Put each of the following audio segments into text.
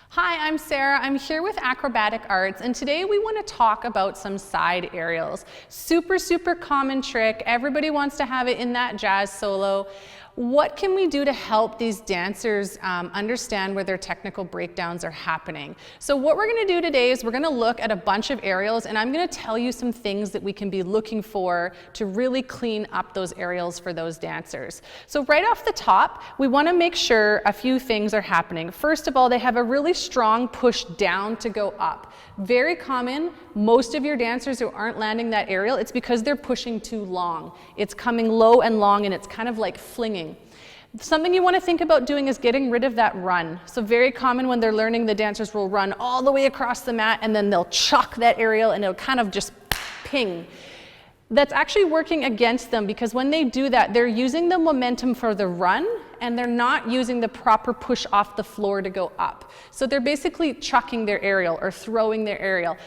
Hi, I'm Sarah. I'm here with Acrobatic Arts, and today we want to talk about some side aerials. Super common trick. Everybody wants to have it in that jazz solo. What can we do to help these dancers understand where their technical breakdowns are happening? So what we're going to do today is we're going to look at a bunch of aerials, and I'm going to tell you some things that we can be looking for to really clean up those aerials for those dancers. So right off the top, we want to make sure a few things are happening. First of all, they have a really strong push down to go up. Very common. Most of your dancers who aren't landing that aerial, it's because they're pushing too long. It's coming low and long, and it's kind of like flinging. Something you want to think about doing is getting rid of that run. So very common when they're learning, the dancers will run all the way across the mat, and then they'll chuck that aerial, and it'll kind of just ping. That's actually working against them, because when they do that, they're using the momentum for the run, and they're not using the proper push off the floor to go up. So they're basically chucking their aerial or throwing their aerial.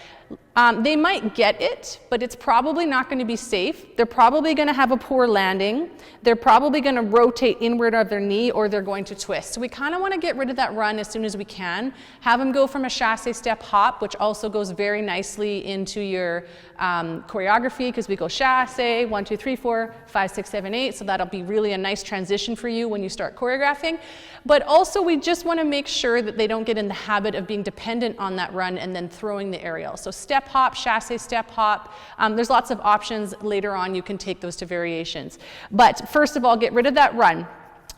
They might get it, but it's probably not going to be safe. They're probably going to have a poor landing. They're probably going to rotate inward of their knee, or they're going to twist. So we kind of want to get rid of that run as soon as we can. Have them go from a chassé step hop, which also goes very nicely into your choreography, because we go chassé, 1, 2, 3, 4, 5, 6, 7, 8. So that'll be really a nice transition for you when you start choreographing. But also we just want to make sure that they don't get in the habit of being dependent on that run and then throwing the aerial. So step hop, chassé step hop. There's lots of options. Later on you can take those to variations. But first of all, get rid of that run.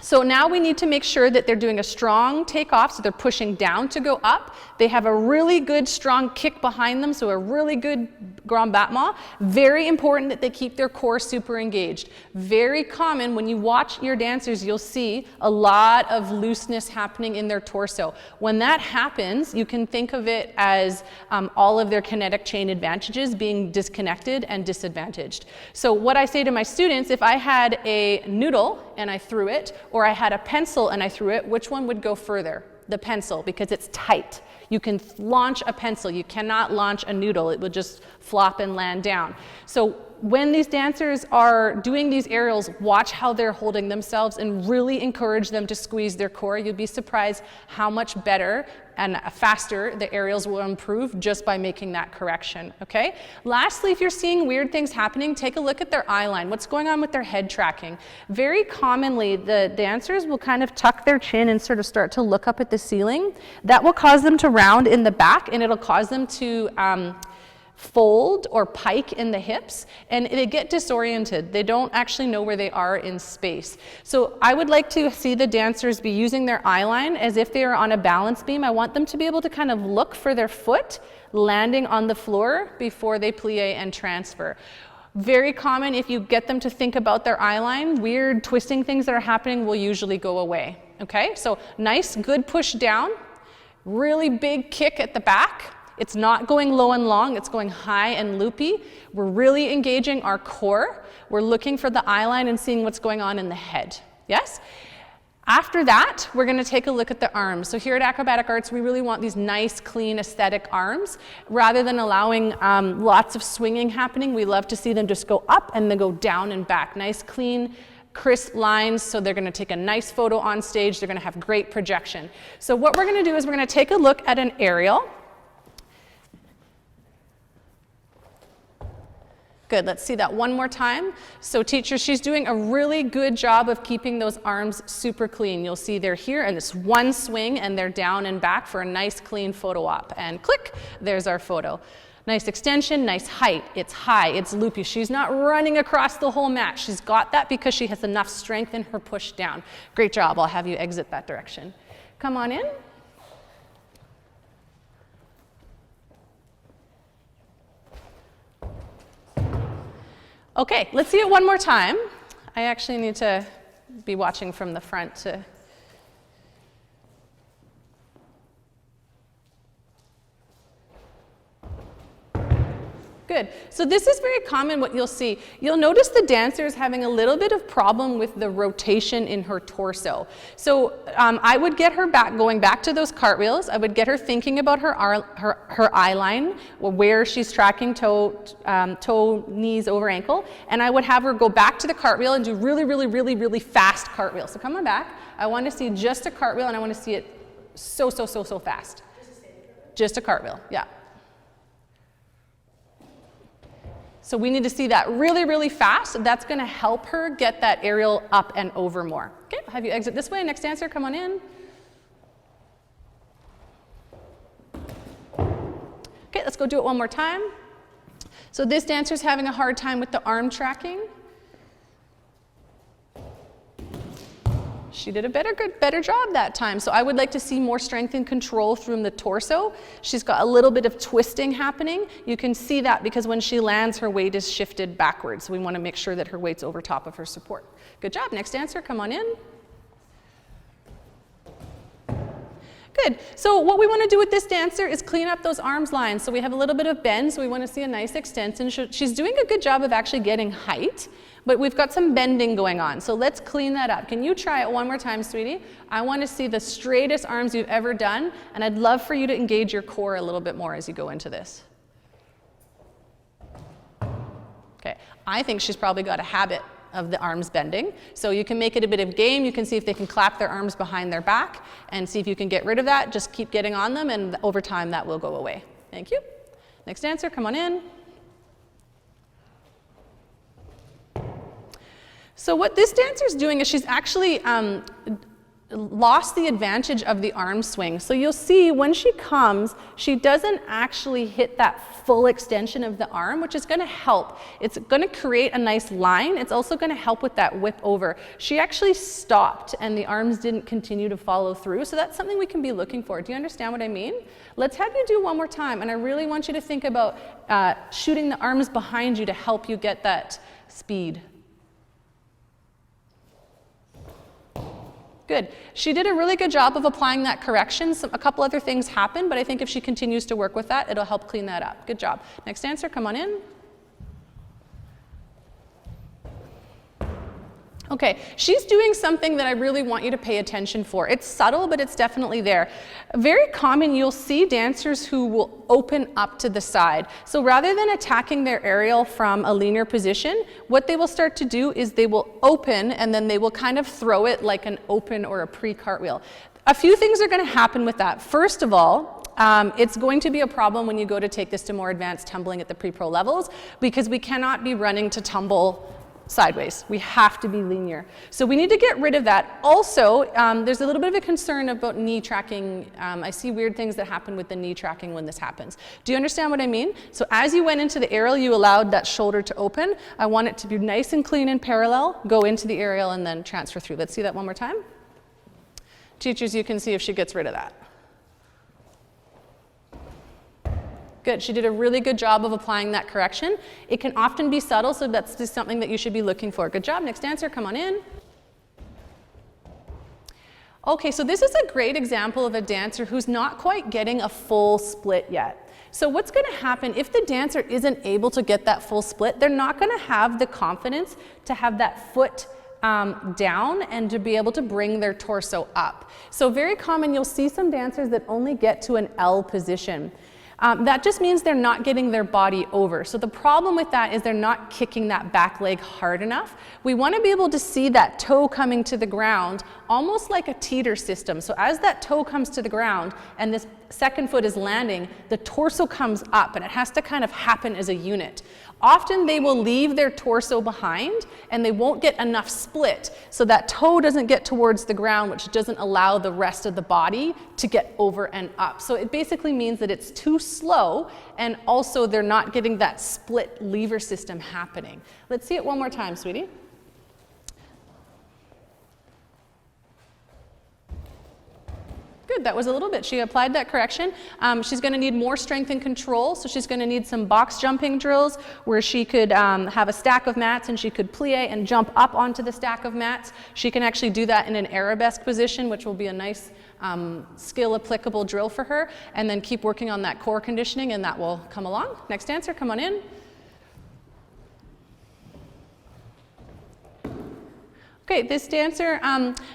So now we need to make sure that they're doing a strong takeoff, so they're pushing down to go up. They have a really good strong kick behind them, so a really good grand battement. Very important that they keep their core super engaged. Very common when you watch your dancers, you'll see a lot of looseness happening in their torso. When that happens, you can think of it as all of their kinetic chain advantages being disconnected and disadvantaged. So what I say to my students, if I had a noodle and I threw it, or I had a pencil and I threw it, which one would go further? The pencil, because it's tight. You can launch a pencil. You cannot launch a noodle. It will just flop and land down. So when these dancers are doing these aerials, watch how they're holding themselves and really encourage them to squeeze their core. You'll be surprised how much better and faster the aerials will improve just by making that correction, okay? Lastly, if you're seeing weird things happening, take a look at their eye line. What's going on with their head tracking? Very commonly, the dancers will kind of tuck their chin and sort of start to look up at the ceiling. That will cause them to round in the back, and it'll cause them to fold or pike in the hips, and they get disoriented. They don't actually know where they are in space. So I would like to see the dancers be using their eye line as if they are on a balance beam. I want them to be able to kind of look for their foot landing on the floor before they plie and transfer. Very common, if you get them to think about their eye line, weird twisting things that are happening will usually go away. Okay, so nice, good push down, really big kick at the back. It's not going low and long, it's going high and loopy. We're really engaging our core. We're looking for the eye line and seeing what's going on in the head. Yes? After that, we're going to take a look at the arms. So here at Acrobatic Arts, we really want these nice, clean, aesthetic arms. Rather than allowing lots of swinging happening, we love to see them just go up and then go down and back. Nice, clean, crisp lines, so they're going to take a nice photo on stage. They're going to have great projection. So what we're going to do is we're going to take a look at an aerial. Good, let's see that one more time. So teacher, she's doing a really good job of keeping those arms super clean. You'll see they're here in this one swing, and they're down and back for a nice clean photo op. And click, there's our photo. Nice extension, nice height. It's high, it's loopy. She's not running across the whole mat. She's got that because she has enough strength in her push down. Great job, I'll have you exit that direction. Come on in. Okay, let's see it one more time. I actually need to be watching from the front to... Good. So this is very common what you'll see. You'll notice the dancer is having a little bit of problem with the rotation in her torso. So I would get her going back to those cartwheels. I would get her thinking about her eye line, where she's tracking toe, knees over ankle, and I would have her go back to the cartwheel and do really fast cartwheels. So come on back. I want to see just a cartwheel, and I want to see it so fast. Just a cartwheel, yeah. So we need to see that really, really fast. That's gonna help her get that aerial up and over more. Okay, I'll have you exit this way. Next dancer, come on in. Okay, let's go do it one more time. So this dancer's having a hard time with the arm tracking. She did a better job that time. So I would like to see more strength and control through the torso. She's got a little bit of twisting happening. You can see that because when she lands, her weight is shifted backwards. So we want to make sure that her weight's over top of her support. Good job. Next dancer, come on in. Good. So what we want to do with this dancer is clean up those arms lines. So we have a little bit of bend, so we want to see a nice extension. She's doing a good job of actually getting height, but we've got some bending going on. So let's clean that up. Can you try it one more time, sweetie? I want to see the straightest arms you've ever done, and I'd love for you to engage your core a little bit more as you go into this. Okay. I think she's probably got a habit of the arms bending. So you can make it a bit of game. You can see if they can clap their arms behind their back and see if you can get rid of that. Just keep getting on them, and over time that will go away. Thank you. Next dancer, come on in. So what this dancer is doing is she's actually lost the advantage of the arm swing. So you'll see when she comes, she doesn't actually hit that full extension of the arm, which is going to help. It's going to create a nice line. It's also going to help with that whip over. She actually stopped and the arms didn't continue to follow through. So that's something we can be looking for. Do you understand what I mean? Let's have you do one more time. And I really want you to think about shooting the arms behind you to help you get that speed. Good. She did a really good job of applying that correction. A couple other things happened, but I think if she continues to work with that, it'll help clean that up. Good job. Next dancer, come on in. Okay, she's doing something that I really want you to pay attention for. It's subtle, but it's definitely there. Very common, you'll see dancers who will open up to the side. So rather than attacking their aerial from a linear position, what they will start to do is they will open and then they will kind of throw it like an open or a pre-cartwheel. A few things are going to happen with that. First of all, it's going to be a problem when you go to take this to more advanced tumbling at the pre-pro levels, because we cannot be running to tumble sideways. We have to be linear. So we need to get rid of that. Also, there's a little bit of a concern about knee tracking. I see weird things that happen with the knee tracking when this happens. Do you understand what I mean? So as you went into the aerial, you allowed that shoulder to open. I want it to be nice and clean and parallel. Go into the aerial and then transfer through. Let's see that one more time. Teachers, you can see if she gets rid of that. Good. She did a really good job of applying that correction. It can often be subtle, so that's just something that you should be looking for. Good job. Next dancer, come on in. Okay, so this is a great example of a dancer who's not quite getting a full split yet. So what's going to happen if the dancer isn't able to get that full split? They're not going to have the confidence to have that foot down and to be able to bring their torso up. So very common, you'll see some dancers that only get to an L position. That just means they're not getting their body over. So the problem with that is they're not kicking that back leg hard enough. We want to be able to see that toe coming to the ground, almost like a teeter system. So as that toe comes to the ground and this second foot is landing, the torso comes up, and it has to kind of happen as a unit. Often they will leave their torso behind and they won't get enough split, so that toe doesn't get towards the ground, which doesn't allow the rest of the body to get over and up. So it basically means that it's too slow, and also they're not getting that split lever system happening. Let's see it one more time, sweetie. Good, that was a little bit. She applied that correction. She's going to need more strength and control, so she's going to need some box jumping drills where she could have a stack of mats and she could plie and jump up onto the stack of mats. She can actually do that in an arabesque position, which will be a nice skill applicable drill for her, and then keep working on that core conditioning, and that will come along. Next dancer, come on in. Okay, this dancer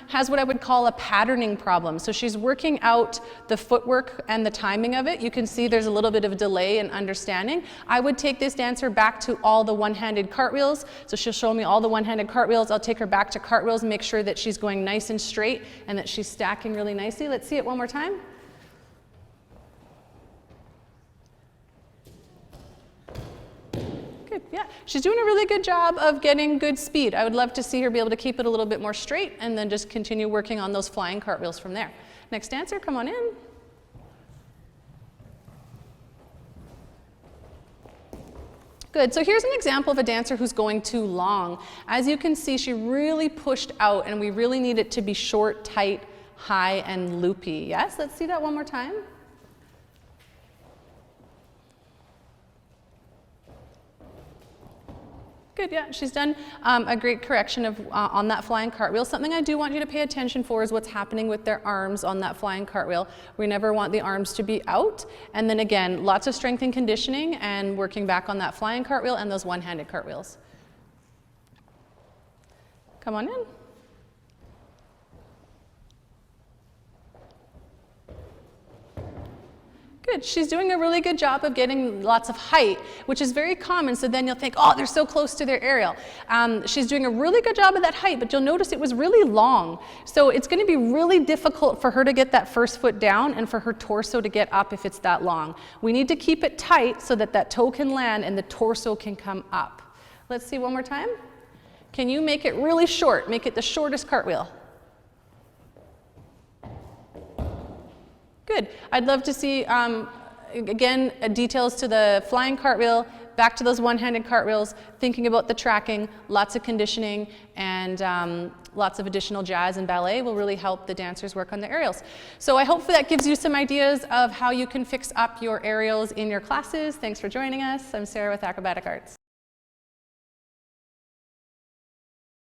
has what I would call a patterning problem. So she's working out the footwork and the timing of it. You can see there's a little bit of a delay in understanding. I would take this dancer back to all the one-handed cartwheels. So she'll show me all the one-handed cartwheels. I'll take her back to cartwheels and make sure that she's going nice and straight and that she's stacking really nicely. Let's see it one more time. Good, yeah. She's doing a really good job of getting good speed. I would love to see her be able to keep it a little bit more straight and then just continue working on those flying cartwheels from there. Next dancer, come on in. Good, so here's an example of a dancer who's going too long. As you can see, she really pushed out and we really need it to be short, tight, high, and loopy. Yes, let's see that one more time. Good, yeah, she's done a great correction of, on that flying cartwheel. Something I do want you to pay attention for is what's happening with their arms on that flying cartwheel. We never want the arms to be out. And then again, lots of strength and conditioning and working back on that flying cartwheel and those one-handed cartwheels. Come on in. Good. She's doing a really good job of getting lots of height, which is very common. So then you'll think, oh, they're so close to their aerial. She's doing a really good job of that height, but you'll notice it was really long. So it's going to be really difficult for her to get that first foot down and for her torso to get up if it's that long. We need to keep it tight so that that toe can land and the torso can come up. Let's see one more time. Can you make it really short? Make it the shortest cartwheel. Good. I'd love to see, again, details to the flying cartwheel, back to those one-handed cartwheels, thinking about the tracking, lots of conditioning, and lots of additional jazz and ballet will really help the dancers work on the aerials. So I hope that gives you some ideas of how you can fix up your aerials in your classes. Thanks for joining us. I'm Sarah with Acrobatic Arts.